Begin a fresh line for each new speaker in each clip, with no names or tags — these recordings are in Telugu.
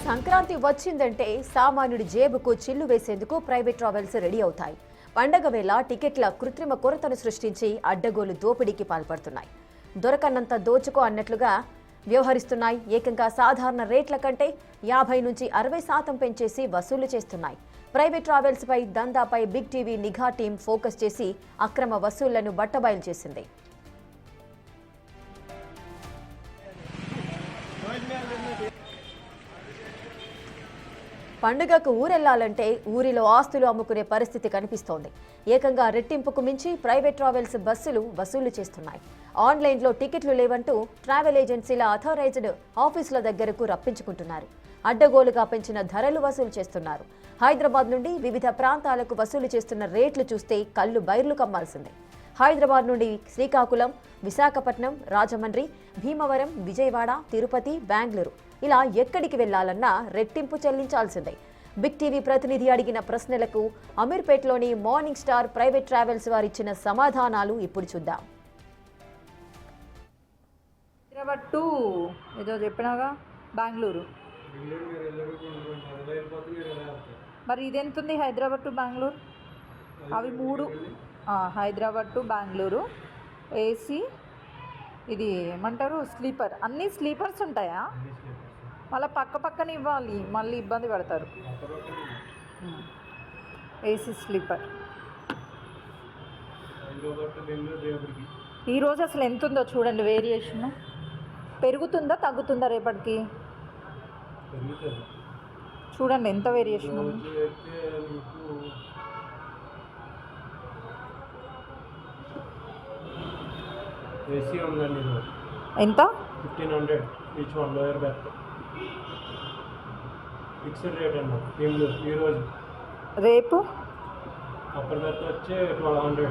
సంక్రాంతి వచ్చిందంటే సామాన్యుడి జేబుకు చిల్లు వేసేందుకు ప్రైవేట్ ట్రావెల్స్ రెడీ అవుతాయి. పండగ వేళ టికెట్ల కృత్రిమ కొరతను సృష్టించి అడ్డగోలు దోపిడీకి పాల్పడుతున్నాయి. దొరకన్నంత దోచుకో అన్నట్లుగా వ్యవహరిస్తున్నాయి. ఏకంగా సాధారణ రేట్ల కంటే 50 నుంచి 60% పెంచేసి వసూలు చేస్తున్నాయి. ప్రైవేట్ ట్రావెల్స్ పై దందాపై బిగ్ టీవీ నిఘా టీం ఫోకస్ చేసి అక్రమ వసూళ్లను బట్టబయలు చేసింది. పండుగకు ఊరెళ్లాలంటే ఊరిలో ఆస్తులు అమ్ముకునే పరిస్థితి కనిపిస్తోంది. ఏకంగా రెట్టింపుకు మించి ప్రైవేట్ ట్రావెల్స్ బస్సులు వసూలు చేస్తున్నాయి. ఆన్లైన్లో టికెట్లు లేవంటూ ట్రావెల్ ఏజెన్సీల అథారైజ్డ్ ఆఫీసుల దగ్గరకు రప్పించుకుంటున్నారు. అడ్డగోలుగా పెంచిన ధరలు వసూలు చేస్తున్నారు. హైదరాబాద్ నుండి వివిధ ప్రాంతాలకు వసూలు చేస్తున్న రేట్లు చూస్తే కళ్ళు బైర్లు కమ్మాల్సిందే. హైదరాబాద్ నుండి శ్రీకాకుళం, విశాఖపట్నం, రాజమండ్రి, భీమవరం, విజయవాడ, తిరుపతి, బెంగళూరు ఇలా ఎక్కడికి వెళ్లాలన్నా రెట్టింపు చెల్లించాల్సిందే. బిగ్ టీవీ ప్రతినిధి అడిగిన ప్రశ్నలకు అమీర్పేట్లోని మార్నింగ్ స్టార్ ప్రైవేట్ ట్రావెల్స్ వారిచ్చిన సమాధానాలు ఇప్పుడు చూద్దాం.
హైదరాబాద్ టు ఏదో చెప్పినాగా బెంగళూరు, మరి ఇదెంతుంది? హైదరాబాద్ టు బెంగళూరు అవి 3. హైదరాబాద్ టు బెంగళూరు ఏసీ, ఇది ఏమంటారు స్లీపర్. అన్నీ స్లీపర్స్ ఉంటాయా? మళ్ళీ పక్కన ఇవ్వాలి, మళ్ళీ ఇబ్బంది పడతారు. ఏసీ స్లీపర్ ఈరోజు అసలు ఎంత ఉందో చూడండి. వేరియేషన్ పెరుగుతుందా తగ్గుతుందా రేపటికి? చూడండి ఎంత వేరియేషన్ ఉంది.
ఏసీ ఉందండి
ఎంత?
1500 each one lower berth. Fixed rate అండి ఈరోజు.
రేపు
అప్పర్ బెర్త్ వచ్చి 1200.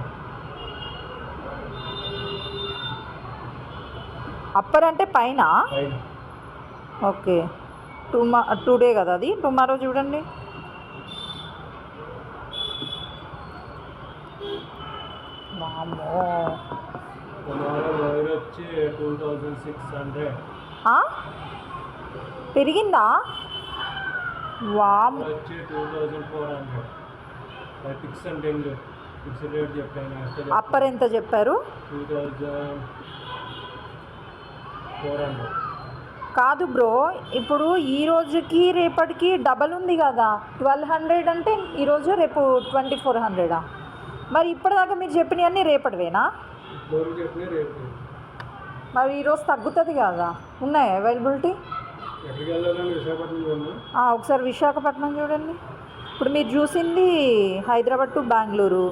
అప్పర్ అంటే పైన? ఓకే. టుడే కదా అది. టుమారో చూడండి. వామ్మో,
టుమారో లోయర్ వచ్చి 2600.
పెరిగిందా? వామ్
వచ్చి 2400. ఫిక్స్ అంటే ఫిక్స్డ్ రేట్ చెప్పాను.
అప్పర్ ఎంత చెప్పారు?
2400.
కాదు బ్రో, ఇప్పుడు ఈ రోజుకి రేపటికి డబల్ ఉంది కదా. 1200 అంటే ఈరోజు, రేపు 2400. మరి ఇప్పటిదాకా మీరు చెప్పినవన్నీ రేపటివేనా? మరి ఈరోజు తగ్గుతుంది కదా. ఉన్నాయా అవైలబిలిటీ? ఒకసారి విశాఖపట్నం చూడండి. ఇప్పుడు మీరు చూసింది హైదరాబాద్ టు బెంగళూరు.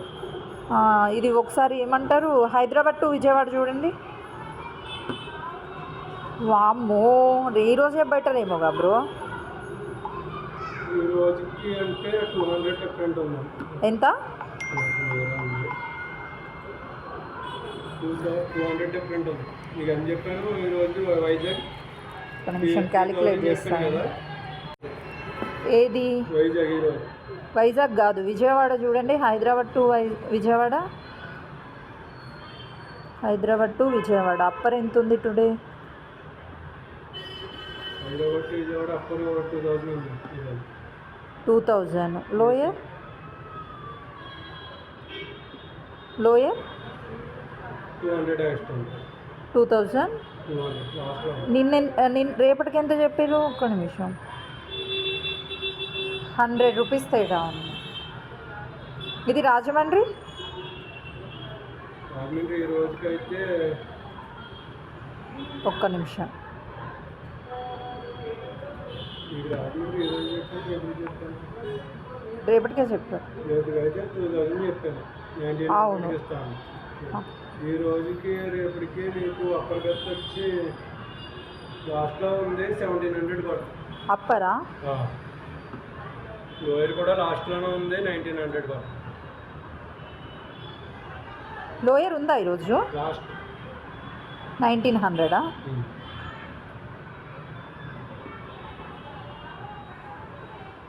ఇది ఒకసారి ఏమంటారు హైదరాబాద్ టు విజయవాడ చూడండి. వామ్మో, ఈరోజే బెటర్ ఏమోగా బ్రో. ఎంత?
200 డిఫరెంట్ ఉంది. మీకు అని చెప్పాను. ఈరోజు వైజాగ్
నిమిషం క్యాలిక్యులేట్ చేస్తాను. ఏది?
వైజాగ్. ఈరోజు
వైజాగ్ కాదు, విజయవాడ చూడండి. Hyderabad to Vijayawada. Hyderabad to Vijayawada upper ఎంత ఉంది today?
Hyderabad to Vijayawada upper 2000 ఉంది.
2000. లోయర్? లోయర్
200 ఇస్తుంది.
2000. నిన్న రేపటికి ఎంత చెప్పారు? ఒక్క నిమిషం. 100 రూపీస్ తేడా ఉంది. ఇది రాజమండ్రి.
ఈ రోజుకైతే
ఒక్క నిమిషం. రేపటికే చెప్పారు. అవును.
ఈ రోజుకి రేపటికి మీకు అప్పర్ బెర్త్ వచ్చి లాస్ట్లో ఉంది 1700 కూడా.
అప్పరా?
లోయర్ కూడా లాస్ట్లోనే ఉంది 1900 కూడా.
లోయర్ ఉందా ఈరోజు?
లాస్ట్
1900.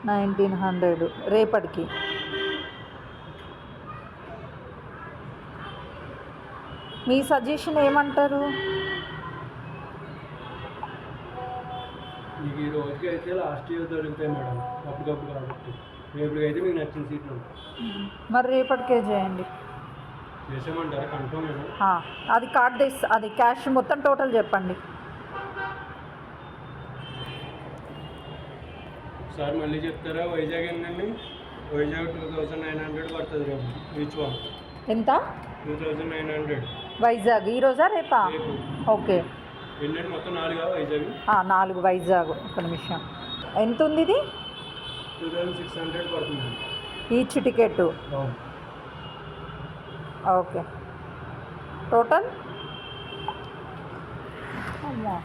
1900 రేపటికి. మీ సజెషన్ ఏమంటారు?
మీకు ఈ రోజుకి అయితే లాస్ట్ ఇయర్ దొరుకుతాయి మేడం, అప్పటికప్పుడు కాబట్టి రేపటికైతే మీకు నచ్చిన సీట్లు ఉంటాయి.
మరి రేపటికే చేయండి.
చేసామంటారా కన్ఫర్మ్ మేడం?
అది కార్డ్ అది క్యాష్ మొత్తం టోటల్ చెప్పండి.
ఒకసారి మళ్ళీ చెప్తారా? వైజాగ్ ఏంటండి? వైజాగ్ 2900 పడుతుంది రేపు ఈచ్ వన్.
ఎంత?
2900
వైజాగ్ ఈరోజా రేపా?
రేపు.
ఓకే.
ఏంటంటే మొత్తం 4 వైజాగ్.
4 వైజాగ్. ఒక నిమిషం, ఎంత ఉంది ఇది?
2600 పడుతుంది
ఈచ్ టికెట్. ఓకే, టోటల్ అమ్మా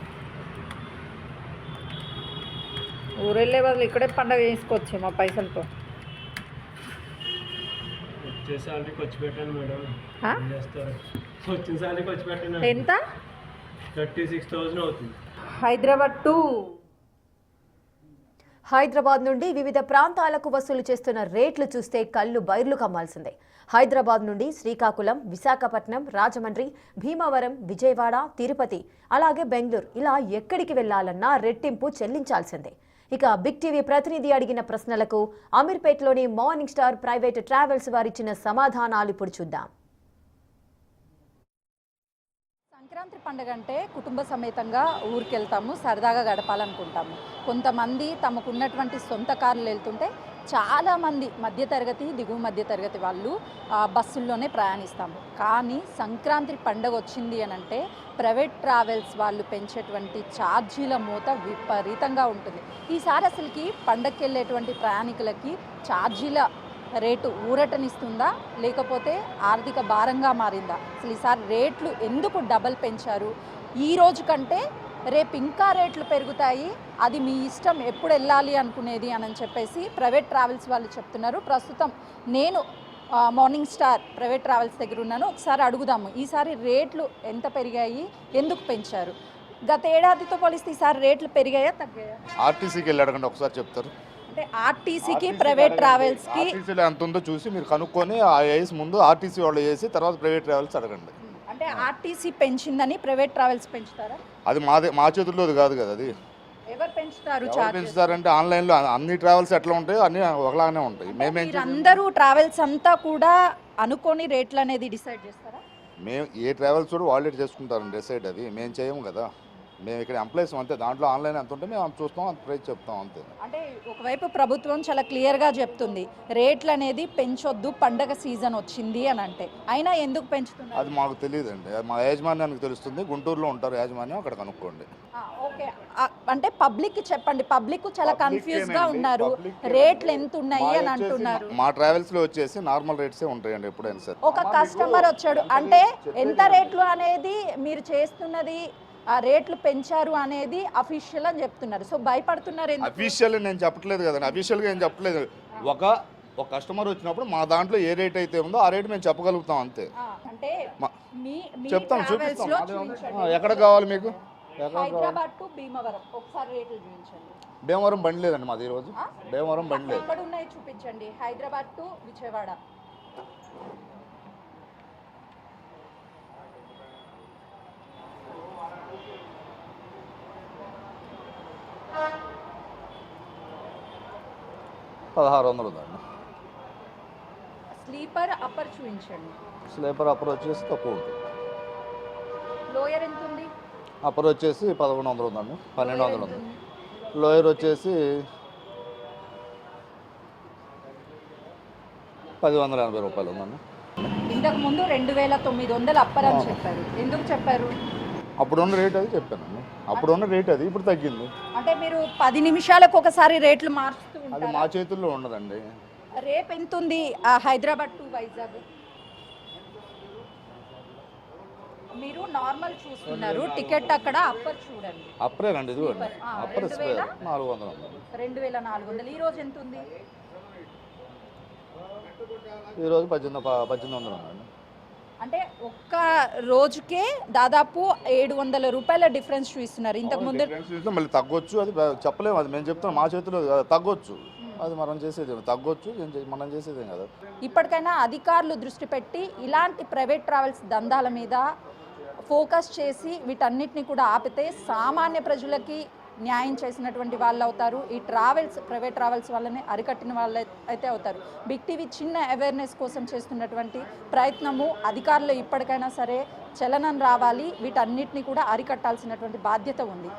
ఊరెళ్ళే బదులు ఇక్కడే పండగ చేసుకోవచ్చు మా పైసలతో.
వచ్చే సాలరీకి వచ్చి పెట్టండి మేడం. ఏం చేస్తారు? వచ్చిన సాలరీకి వచ్చి పెట్టండి.
ఎంత?
36,000 అవుతుంది.
హైదరాబాద్ నుండి వివిధ ప్రాంతాలకు వసూలు చేస్తున్న రేట్లు చూస్తే కళ్ళు బైర్లు కమ్మాల్సిందే. హైదరాబాద్ నుండి శ్రీకాకుళం, విశాఖపట్నం, రాజమండ్రి, భీమవరం, విజయవాడ, తిరుపతి, అలాగే బెంగళూరు ఇలా ఎక్కడికి వెళ్లాలన్నా రెట్టింపు చెల్లించాల్సిందే. ఇక బిగ్ టీవీ ప్రతినిధి అడిగిన ప్రశ్నలకు అమీర్పేట్లోని మార్నింగ్ స్టార్ ప్రైవేట్ ట్రావెల్స్ వారిచ్చిన సమాధానాలు ఇప్పుడు చూద్దాం.
సంక్రాంతి పండుగ అంటే కుటుంబ సమేతంగా ఊరికి వెళ్తాము, సరదాగా గడపాలనుకుంటాము. కొంతమంది తమకున్నటువంటి సొంత కార్లు వెళ్తుంటే చాలామంది మధ్యతరగతి, దిగువ మధ్యతరగతి వాళ్ళు బస్సుల్లోనే ప్రయాణిస్తాము. కానీ సంక్రాంతి పండుగ వచ్చింది అని అంటే ప్రైవేట్ ట్రావెల్స్ వాళ్ళు పెంచేటువంటి ఛార్జీల మోత విపరీతంగా ఉంటుంది. ఈసారి అసలుకి పండగకి వెళ్ళేటువంటి ప్రయాణికులకి ఛార్జీల రేటు ఊరటనిస్తుందా లేకపోతే ఆర్థిక భారంగా మారిందా? అసలు ఈసారి రేట్లు ఎందుకు డబల్ పెంచారు? ఈ రోజు కంటే రేపు ఇంకా రేట్లు పెరుగుతాయి, అది మీ ఇష్టం ఎప్పుడు వెళ్ళాలి అనుకునేది అని చెప్పేసి ప్రైవేట్ ట్రావెల్స్ వాళ్ళు చెప్తున్నారు. ప్రస్తుతం నేను మార్నింగ్ స్టార్ ప్రైవేట్ ట్రావెల్స్ దగ్గర ఉన్నాను. ఒకసారి అడుగుదాము, ఈసారి రేట్లు ఎంత పెరిగాయి, ఎందుకు పెంచారు? గత ఏడాదితో పోలిస్తే ఈసారి రేట్లు పెరిగాయా తగ్గాయా?
ఆర్టీసీకి వెళ్ళి అడగండి, ఒకసారి చెప్తారు.
అంటే ఆర్టీసీకి ప్రైవేట్ ట్రావెల్స్కి
ఆర్టీసీలో ఎంత ఉందో చూసి మీరు కనుక్కొని ఆ వేసి ముందు ఆర్టీసీ వాళ్ళు చేసి తర్వాత ప్రైవేట్ ట్రావెల్స్ అడగండి.
అంటే ఆర్టీసీ పెంచిందని ప్రైవేట్ ట్రావెల్స్ పెంచుతారా?
అది మా చేతుల్లో కాదు కదా. అది
ఎవరు పెంచుతారు?
ఎవరు పెంచుతారంటే ఆన్లైన్లో అన్ని ట్రావెల్స్ ఎట్లా ఉంటాయి అన్ని ఒకలాగానే ఉంటాయి.
అందరూ ట్రావెల్స్ అంతా కూడా అనుకోని రేట్లు అనేది డిసైడ్ చేస్తారా?
మేము ఏ ట్రావెల్స్ కూడా వాళ్ళే చేసుకుంటారండి డిసైడ్. అది మేము చేయము కదా, మేము ఇక్కడ ఎంప్లాయీస్ అంతే. దాంట్లో ఆన్లైన్ ఎంత ఉంటే మేము చూస్తాం, అంత ప్రైస్ చెప్తాం అంతే.
అంటే ఒకవైపు ప్రభుత్వం చాలా క్లియర్గా చెప్తుంది రేట్లు అనేది పెంచొద్దు, పండగ సీజన్ వచ్చింది అని అంటే, అయినా ఎందుకు పెంచుతున్నారు?
అది మాకు తెలియదండి, మా యాజమాన్యానికి తెలుస్తుంది. గుంటూరులో ఉంటారు యాజమాన్యం, అక్కడ కనుక్కోండి.
ఓకే, అంటే పబ్లిక్ చెప్పండి. పబ్లిక్ చాలా కన్ఫ్యూజ్ గా ఉన్నారు, రేట్లు ఎంత ఉన్నాయి అని అంటున్నారు.
మా ట్రావెల్స్ లో వచ్చేసి నార్మల్ రేట్సే ఉంటాయండి ఎప్పుడైనా సరే.
ఒక కస్టమర్ వచ్చాడు అంటే ఎంత రేట్లు అనేది మీరు చేస్తున్నది, ఆ రేట్లు పెంచారు అనేది అఫీషియల్ అని చెప్తున్నారు. సో భయపడుతున్నారు.
అఫీషియల్ నేను చెప్పట్లేదు కదండి, అఫీషియల్గా ఏం చెప్పట్లేదు. ఒక కస్టమర్ వచ్చినప్పుడు మా దాంట్లో ఏ రేట్ అయితే ఉందో ఆ రేట్ మేము చెప్పగలుగుతాం అంతే.
అంటే
చెప్తాం, చూపిస్తాం. ఎక్కడ కావాలి మీకు?
హైదరాబాద్ టు భీమవరం ఒకసారి రేట్లు చూపించండి.
భీమవరం బండి లేదండి మాది ఈరోజు. భీమవరం బండి లేదు.
ఎక్కడ ఉన్నాయి చూపించండి. హైదరాబాద్ టు విజయవాడ.
$1600 ఉందండి.
స్లీపర్ అప్పర్ చూపించండి.
స్లీపర్ అప్పర్ వచ్చేసి తక్కువ ఉంటుంది.
లోయర్ ఎంత ఉంది?
అప్పర్ వచ్చేసి 1100 ఉందండి, 1200 ఉంది. లోయర్ వచ్చేసి 1080 రూపాయలు ఉందండి.
ఇంతకు ముందు 2900 అప్పర్ అని చెప్పారు. ఎందుకు చెప్పారు?
అప్పుడున్న రేట్ అది చెప్పానండి, అప్పుడున్న రేట్ అది. ఇప్పుడు తగ్గింది.
అంటే మీరు 10 నిమిషాలకు ఒకసారి రేట్లు మారుస్తూ
అది
ఉంటారు.
మా చేతుల్లో ఉండదండి.
రేపు ఎంత ఉంది హైదరాబాద్ టు వైజాగ్? మీరు నార్మల్ చూస్తున్నారు, టికెట్ అక్కడ అప్పర్ చూడండి.
అప్పుడేనండి ఇది అప్పర్ 400 ఉంది.
2400. ఈ రోజు ఎంత ఉంది?
ఈరోజు 1800 ఉందండి.
అంటే ఒక్క రోజుకే దాదాపు 700 రూపాయల డిఫరెన్స్ చూపిస్తున్నారు. ఇంతకు ముందు
మళ్ళీ తగ్గొచ్చు, అది చెప్పలేము. అది మేము చెప్తాం, మా చేతిలో తగ్గొచ్చు. అది మనం చేసేది తగ్గొచ్చు, మనం చేసేదేం కదా.
ఇప్పటికైనా అధికారులు దృష్టి పెట్టి ఇలాంటి ప్రైవేట్ ట్రావెల్స్ దందాల మీద ఫోకస్ చేసి వీటన్నిటిని కూడా ఆపితే సామాన్య ప్రజలకి న్యాయం చేసినటువంటి వాళ్ళు అవుతారు. ఈ ప్రైవేట్ ట్రావెల్స్ వాళ్ళని అరికట్టిన వాళ్ళు అయితే అవుతారు. బిగ్ టీవీ చిన్న అవేర్నెస్ కోసం చేస్తున్నటువంటి ప్రయత్నము అధికారులు ఇప్పటికైనా సరే చలనం రావాలి, వీటన్నిటిని కూడా అరికట్టాల్సినటువంటి బాధ్యత ఉంది.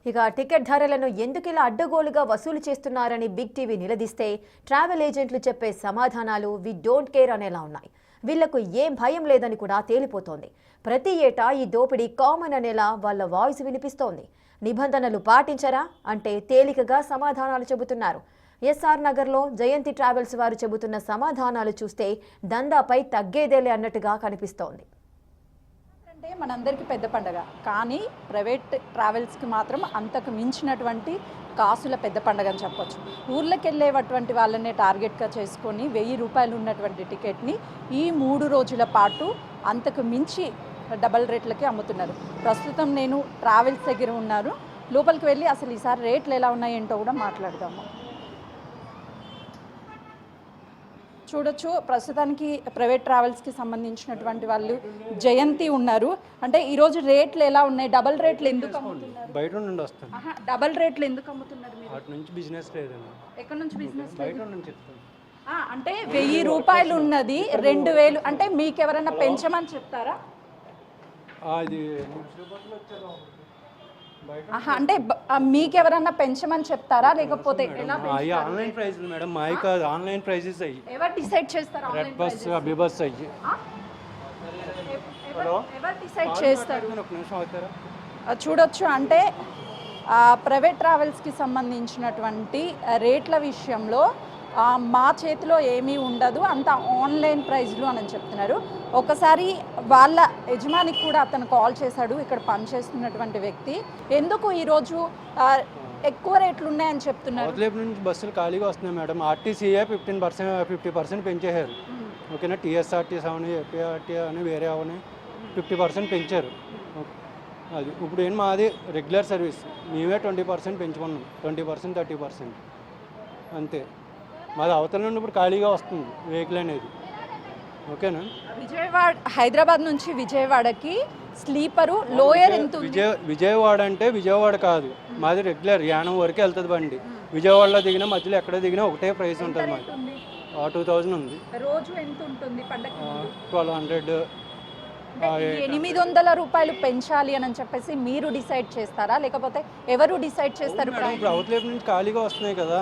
ఇక టికెట్ ధరలను ఎందుకు ఇలా అడ్డగోలుగా వసూలు చేస్తున్నారని బిగ్ టీవీ నిలదీస్తే ట్రావెల్ ఏజెంట్లు చెప్పే సమాధానాలు వి డోంట్ కేర్ అనేలా ఉన్నాయి. వీళ్లకు ఏం భయం లేదని కూడా తేలిపోతోంది. ప్రతి ఏటా ఈ దోపిడీ కామన్ అనేలా వాళ్ళ వాయిస్ వినిపిస్తోంది. నిబంధనలు పాటించరా అంటే తేలికగా సమాధానాలు చెబుతున్నారు. ఎస్ఆర్ నగర్లో జయంతి ట్రావెల్స్ వారు చెబుతున్న సమాధానాలు చూస్తే దందాపై తగ్గేదేలే అన్నట్టుగా కనిపిస్తోంది.
అంటే మనందరికీ పెద్ద పండగ, కానీ ప్రైవేట్ ట్రావెల్స్కి మాత్రం అంతకు మించినటువంటి కాసుల పెద్ద పండగ అని చెప్పొచ్చు. ఊర్లోకి వెళ్ళేటువంటి వాళ్ళనే టార్గెట్గా చేసుకొని 1000 రూపాయలు ఉన్నటువంటి టికెట్ని ఈ 3 రోజుల పాటు అంతకు మించి డబల్ రేట్లకి అమ్ముతున్నారు. ప్రస్తుతం నేను ట్రావెల్స్ దగ్గర ఉన్నారు, లోపలికి వెళ్ళి అసలు ఈసారి రేట్లు ఎలా ఉన్నాయేంటో కూడా మాట్లాడదాము. చూడొచ్చు, ప్రస్తుతానికి ప్రైవేట్ ట్రావెల్స్కి సంబంధించినటువంటి వాళ్ళు జయంతి ఉన్నారు. అంటే ఈరోజు రేట్లు ఎలా ఉన్నాయి, డబల్ రేట్లు ఎందుకు అమ్ముతున్నారు?
బయట నుండి వస్తాను.
డబల్ రేట్లు ఎందుకు అమ్ముతున్నారు మీరు?
అటు నుంచి బిజినెస్ లేదండి.
ఎక్కడి నుంచి బిజినెస్?
బయట నుంచి చెప్తాను.
అంటే 1000 రూపాయలు ఉన్నది 2000, అంటే మీకు ఎవరైనా పెంచమని చెప్తారా?
అది
అంటే మీకు ఎవరైనా పెంచమని చెప్తారా లేకపోతే ఎలా?
ఆన్లైన్ ప్రైజెస్ మేడం, మావి కాదు, ఆన్లైన్ ప్రైజెస్ అయ్యి.
ఎవరు డిసైడ్ చేస్తారు?
రెడ్ బస్, అభి బస్ అయ్యి.
ఎవరు డిసైడ్ చేస్తారు?
ఒక నిమిషం అవుతారా?
చూడొచ్చు, అంటే ప్రైవేట్ ట్రావెల్స్కి సంబంధించినటువంటి రేట్ల విషయంలో మా చేతిలో ఏమీ ఉండదు, అంత ఆన్లైన్ ప్రైజ్లు అని చెప్తున్నారు. ఒకసారి వాళ్ళ యజమానికి కూడా అతను కాల్ చేశాడు, ఇక్కడ పనిచేస్తున్నటువంటి వ్యక్తి. ఎందుకు ఈరోజు ఎక్కువ రేట్లు ఉన్నాయని చెప్తున్నారు?
అవతలేపు నుంచి బస్సులు ఖాళీగా వస్తున్నాయి మేడం. ఆర్టీసీఏ 50% పెంచేశారు. ఓకేనా, టీఎస్ఆర్టీ అవని, ఏపీఆర్టీ అని వేరే అవని 50% పెంచారు. అది ఇప్పుడు ఏం మాది రెగ్యులర్ సర్వీస్, మేమే 20% పెంచుకున్నాం. 20%, 30% అంతే. మాది అవతల నుండి ఇప్పుడు ఖాళీగా వస్తుంది వెహికల్ అనేది. ఓకేనా,
హైదరాబాద్ నుంచి విజయవాడకి స్లీపరు లోయర్ ఎంత?
విజయవాడ అంటే విజయవాడ కాదు, మాది రెగ్యులర్ యానం వరకు వెళ్తుంది బండి. విజయవాడలో దిగినా మధ్యలో ఎక్కడ దిగినా ఒకటే ప్రైస్ ఉంటుంది మాది. 2000 ఉంది.
రోజు ఎంత ఉంటుంది పండగ?
1200.
800 రూపాయలు పెంచాలి అని చెప్పేసి మీరు డిసైడ్ చేస్తారా లేకపోతే ఎవరు డిసైడ్ చేస్తారు?
ఇప్పుడు అవతలేపు నుంచి ఖాళీగా వస్తున్నాయి కదా.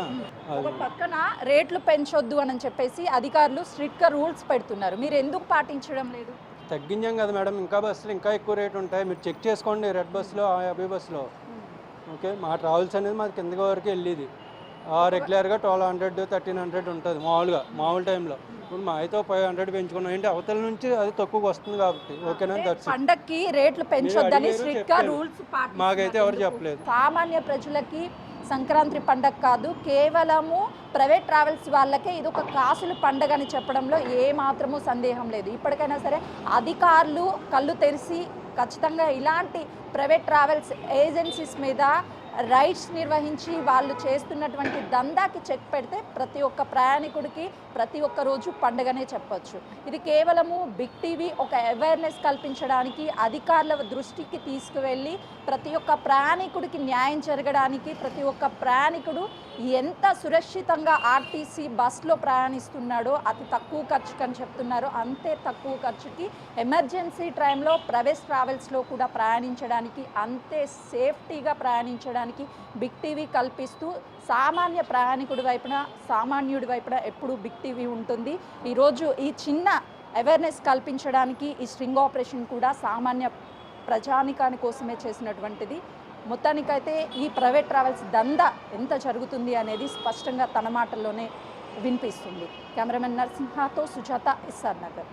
ఒక పక్కన రేట్లు పెంచొద్దు అని చెప్పేసి అధికారులు స్ట్రిక్ట్గా రూల్స్ పెడుతున్నారు, మీరు ఎందుకు పాటించడం లేదు?
తగ్గించాం కదా మేడం, ఇంకా బస్సులు ఇంకా ఎక్కువ రేటు ఉంటాయి. మీరు చెక్ చేసుకోండి, రెడ్ బస్సులో, అభి బస్సులో. ఓకే, మా ట్రావెల్స్ అనేది మాది కిందకి వరకు వెళ్ళేది. రెగ్యులర్గా 1200, 1300 ఉంటుంది మామూలు టైంలో. ఇప్పుడు మా అయితే 500 పెంచుకున్నాం. ఏంటి అవతల నుంచి అది తక్కువగా వస్తుంది కాబట్టి. ఓకేనా,
పండక్కి రేట్లు పెంచొద్దని స్ట్రిక్ట్గా రూల్స్
మాకైతే ఎవరు చెప్పలేదు.
సామాన్య ప్రజలకి సంక్రాంతి పండగ కాదు, కేవలము ప్రైవేట్ ట్రావెల్స్ వాళ్ళకే ఇది ఒక కాసుల పండగ అని చెప్పడంలో ఏమాత్రమూ సందేహం లేదు. ఇప్పటికైనా సరే అధికారులు కళ్ళు తెరిచి ఖచ్చితంగా ఇలాంటి ప్రైవేట్ ట్రావెల్స్ ఏజెన్సీస్ మీద రైడ్స్ నిర్వహించి వాళ్ళు చేస్తున్నటువంటి దందాకి చెక్ పెడితే ప్రతి ఒక్క ప్రయాణికుడికి ప్రతి ఒక్క రోజు పండుగనే చెప్పొచ్చు. ఇది కేవలము బిగ్ టీవీ ఒక అవేర్నెస్ కల్పించడానికి, అధికారుల దృష్టికి తీసుకువెళ్ళి ప్రతి ఒక్క ప్రయాణికుడికి న్యాయం జరగడానికి, ప్రతి ఒక్క ప్రయాణికుడు ఎంత సురక్షితంగా ఆర్టీసీ బస్లో ప్రయాణిస్తున్నాడో అతి తక్కువ ఖర్చుకి అని చెప్తున్నారు. అంతే తక్కువ ఖర్చుకి ఎమర్జెన్సీ టైంలో ప్రైవేట్ ట్రావెల్స్లో కూడా ప్రయాణించడానికి, అంతే సేఫ్టీగా ప్రయాణించడానికి బిగ్ టీవీ కల్పిస్తూ సామాన్య ప్రయాణికుడి వైపున, సామాన్యుడి వైపున ఎప్పుడూ బిగ్ టీవీ ఉంటుంది. ఈరోజు ఈ చిన్న అవేర్నెస్ కల్పించడానికి ఈ స్ట్రింగ్ ఆపరేషన్ కూడా సామాన్య ప్రజానికాని కోసమే చేసినటువంటిది. మొత్తానికైతే ఈ ప్రైవేట్ ట్రావెల్స్ దందా ఎంత జరుగుతుంది అనేది స్పష్టంగా తన మాటల్లోనే వినిపిస్తుంది. కెమెరామెన్ నరసింహతో సుజాత, ఎస్ఆర్ నగర్.